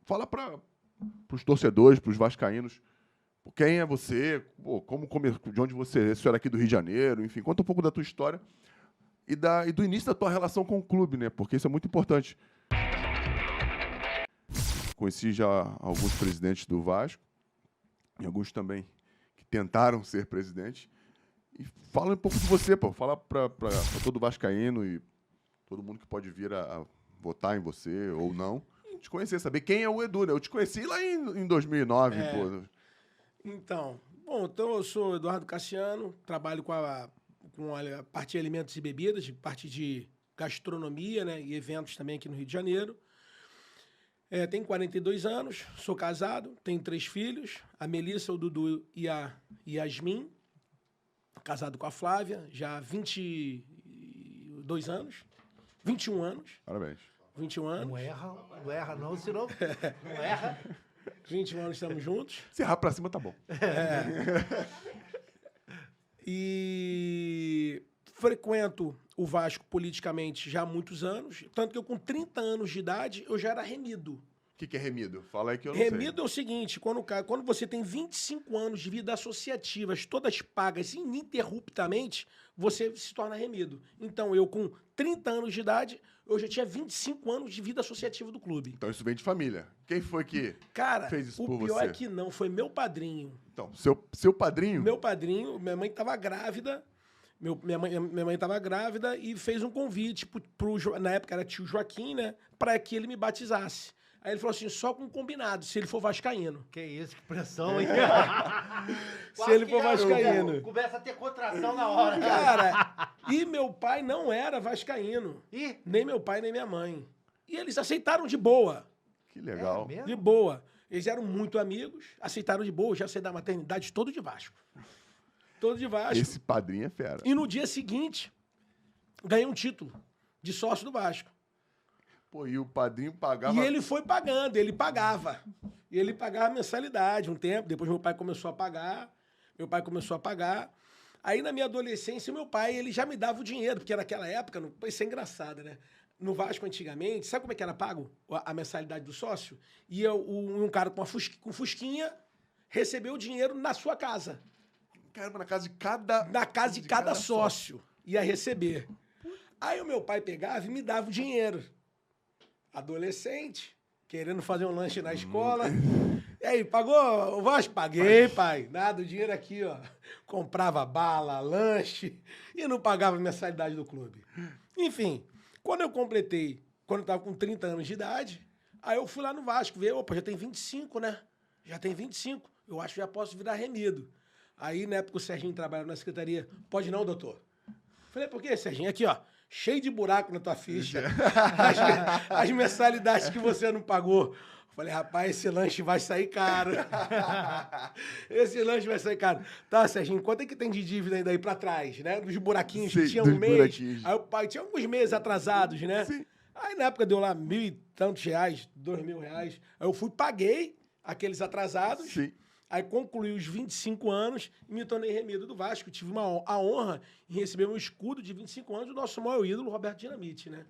fala para os torcedores, para os vascaínos, quem é você, de onde você é, se era aqui do Rio de Janeiro, enfim, conta um pouco da tua história e do início da tua relação com o clube, né? Porque isso é muito importante. Conheci já alguns presidentes do Vasco, e alguns também que tentaram ser presidentes. E fala um pouco de você, pô. Fala para todo vascaíno e todo mundo que pode vir a votar em você ou não. Te conhecer, saber quem é o Edu, né? Eu te conheci lá em 2009, pô. Então, eu sou Eduardo Cassiano, trabalho com a parte de alimentos e bebidas, parte de gastronomia, né, e eventos também aqui no Rio de Janeiro. Tenho 42 anos, sou casado, tenho 3 filhos, a Melissa, o Dudu e a Yasmin, casado com a Flávia, já há 22 anos, 21 anos. Parabéns. 21 anos. Não erra não, senão não erra. 21 anos estamos juntos. Se errar pra cima, tá bom. E frequento o Vasco politicamente já há muitos anos, tanto que eu com 30 anos de idade, eu já era remido. O que é remido? Fala aí que eu não sei. Remido é o seguinte, quando você tem 25 anos de vida associativas, todas pagas ininterruptamente, você se torna remido. Então, eu com 30 anos de idade, eu já tinha 25 anos de vida associativa do clube. Então isso vem de família. Quem foi que Cara, fez isso o por pior você? é que não, foi meu padrinho. Então, seu padrinho? Meu padrinho, minha mãe estava grávida, minha mãe estava grávida e fez um convite na época era tio Joaquim, né, para que ele me batizasse. Aí ele falou assim, só com um combinado, se ele for vascaíno. Que isso, que pressão, hein? Se ele for vascaíno. Começa a ter contração na hora. Cara, e meu pai não era vascaíno. Ih? Nem meu pai, nem minha mãe. E eles aceitaram de boa. Que legal. É mesmo? De boa. Eles eram muito amigos, aceitaram de boa. Eu já sei da maternidade todo de Vasco. Todo de Vasco. Esse padrinho é fera. E no dia seguinte, ganhei um título de sócio do Vasco. Pô, e o padrinho pagava... E ele foi pagando, ele pagava. E ele pagava mensalidade um tempo, depois meu pai começou a pagar, Aí na minha adolescência, meu pai, ele já me dava o dinheiro, porque naquela época, isso é engraçado, né? No Vasco antigamente, sabe como é que era pago a mensalidade do sócio? Ia um cara com fusquinha receber o dinheiro na sua casa. Caramba, na casa de cada... Na casa de cada sócio ia receber. Aí o meu pai pegava e me dava o dinheiro. Adolescente, querendo fazer um lanche na escola. E aí, pagou o Vasco? Paguei, pai. Nada, o dinheiro aqui, ó. Comprava bala, lanche e não pagava a mensalidade do clube. Enfim, quando eu tava com 30 anos de idade, aí eu fui lá no Vasco ver, opa, já tem 25, né? Já tem 25. Eu acho que já posso virar remido. Aí, na época, o Serginho trabalhava na secretaria. Pode não, doutor? Falei, por quê, Serginho? Aqui, ó. Cheio de buraco na tua ficha. As mensalidades que você não pagou. Falei, rapaz, esse lanche vai sair caro. Esse lanche vai sair caro. Tá, Serginho, quanto é que tem de dívida ainda aí pra trás, né? Dos buraquinhos que tinha um mês. Buraquinhos. Aí o pai tinha alguns meses atrasados, né? Sim. Aí na época deu lá 1.000 e tantos reais, 2.000 reais. Aí eu fui, paguei aqueles atrasados. Sim. Aí concluí os 25 anos e me tornei remido do Vasco. Tive a honra em receber um escudo de 25 anos do nosso maior ídolo, Roberto Dinamite, né?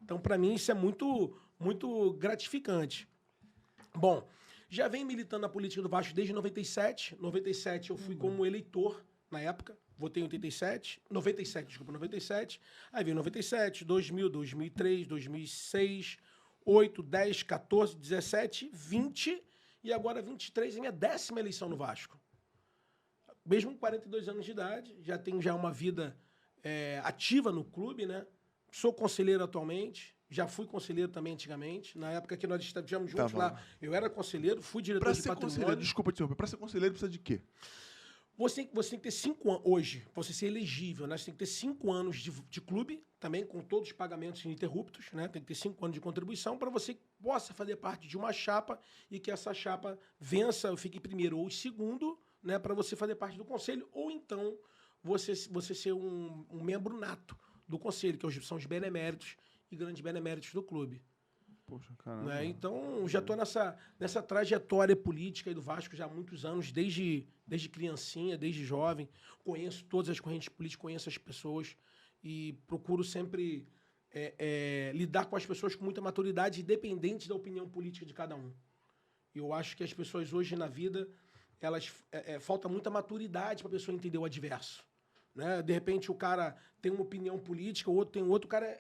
Então, para mim, isso é muito, muito gratificante. Bom, já venho militando na política do Vasco desde 97. 97 eu fui como eleitor na época. Votei em 97. 97. Aí veio 97, 2000, 2003, 2006, 8, 10, 14, 17, 20... E agora 23 é minha 10ª eleição no Vasco. Mesmo com 42 anos de idade, já tenho uma vida ativa no clube, né? Sou conselheiro atualmente, já fui conselheiro também antigamente. Na época que nós estivemos juntos lá, eu era conselheiro, fui diretor de patrimônio. Desculpa te interromper, para ser conselheiro precisa de quê? Você tem que ter 5 anos, hoje, para você ser elegível, né? Você tem que ter 5 anos de clube, também com todos os pagamentos ininterruptos, né? Tem que ter 5 anos de contribuição para você possa fazer parte de uma chapa e que essa chapa vença, fique primeiro ou segundo, né? Para você fazer parte do conselho, ou então você ser um membro nato do conselho, que são os beneméritos e grandes beneméritos do clube. Poxa, caramba. Né? Então, já estou nessa trajetória política aí do Vasco já há muitos anos, desde criancinha, desde jovem. Conheço todas as correntes políticas, conheço as pessoas e procuro sempre lidar com as pessoas com muita maturidade, independente da opinião política de cada um. Eu acho que as pessoas hoje na vida, elas falta muita maturidade para a pessoa entender o adverso. Né? De repente o cara tem uma opinião política, o outro tem outro, o cara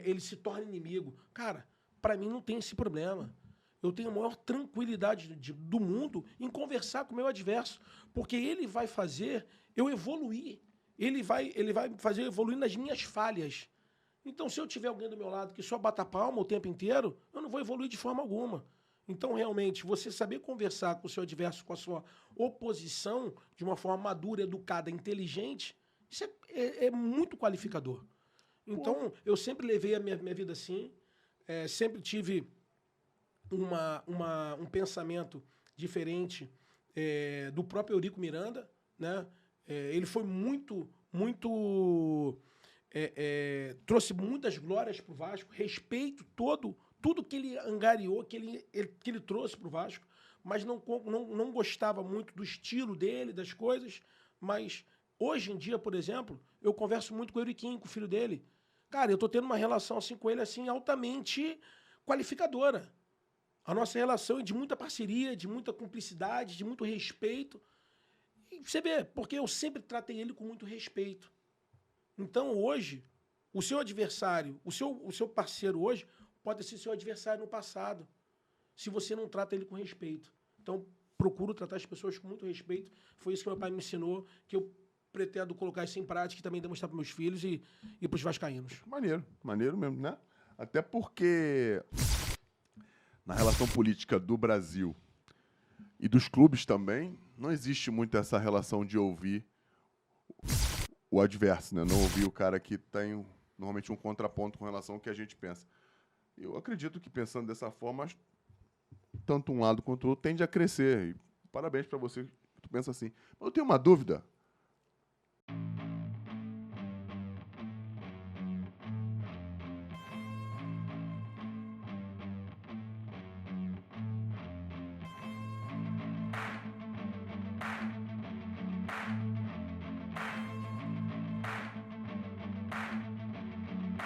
ele se torna inimigo. Cara, para mim não tem esse problema. Eu tenho a maior tranquilidade do mundo em conversar com o meu adverso, porque ele vai fazer eu evoluir. Ele vai fazer eu evoluir nas minhas falhas. Então, se eu tiver alguém do meu lado que só bata palma o tempo inteiro, eu não vou evoluir de forma alguma. Então, realmente, você saber conversar com o seu adverso, com a sua oposição, de uma forma madura, educada, inteligente, isso é muito qualificador. Então, eu sempre levei a minha vida assim, sempre tive um pensamento diferente do próprio Eurico Miranda, né? Ele foi muito trouxe muitas glórias para o Vasco, respeito tudo que ele angariou, que ele trouxe para o Vasco, mas não gostava muito do estilo dele, das coisas, mas hoje em dia, por exemplo, eu converso muito com o Euriquinho, com o filho dele. Cara, eu estou tendo uma relação assim com ele assim altamente qualificadora. A nossa relação é de muita parceria, de muita cumplicidade, de muito respeito. E você vê, porque eu sempre tratei ele com muito respeito. Então, hoje, o seu adversário, o seu parceiro hoje, pode ser seu adversário no passado, se você não trata ele com respeito. Então, procuro tratar as pessoas com muito respeito. Foi isso que meu pai me ensinou, que eu pretendo colocar isso em prática e também demonstrar para meus filhos e para os vascaínos. Maneiro mesmo, né? Até porque na relação política do Brasil e dos clubes também, não existe muito essa relação de ouvir o adverso, né? Não ouvir o cara que tem normalmente um contraponto com relação ao que a gente pensa. Eu acredito que pensando dessa forma, tanto um lado quanto o outro tende a crescer. E parabéns para você que tu pensa assim. Mas eu tenho uma dúvida.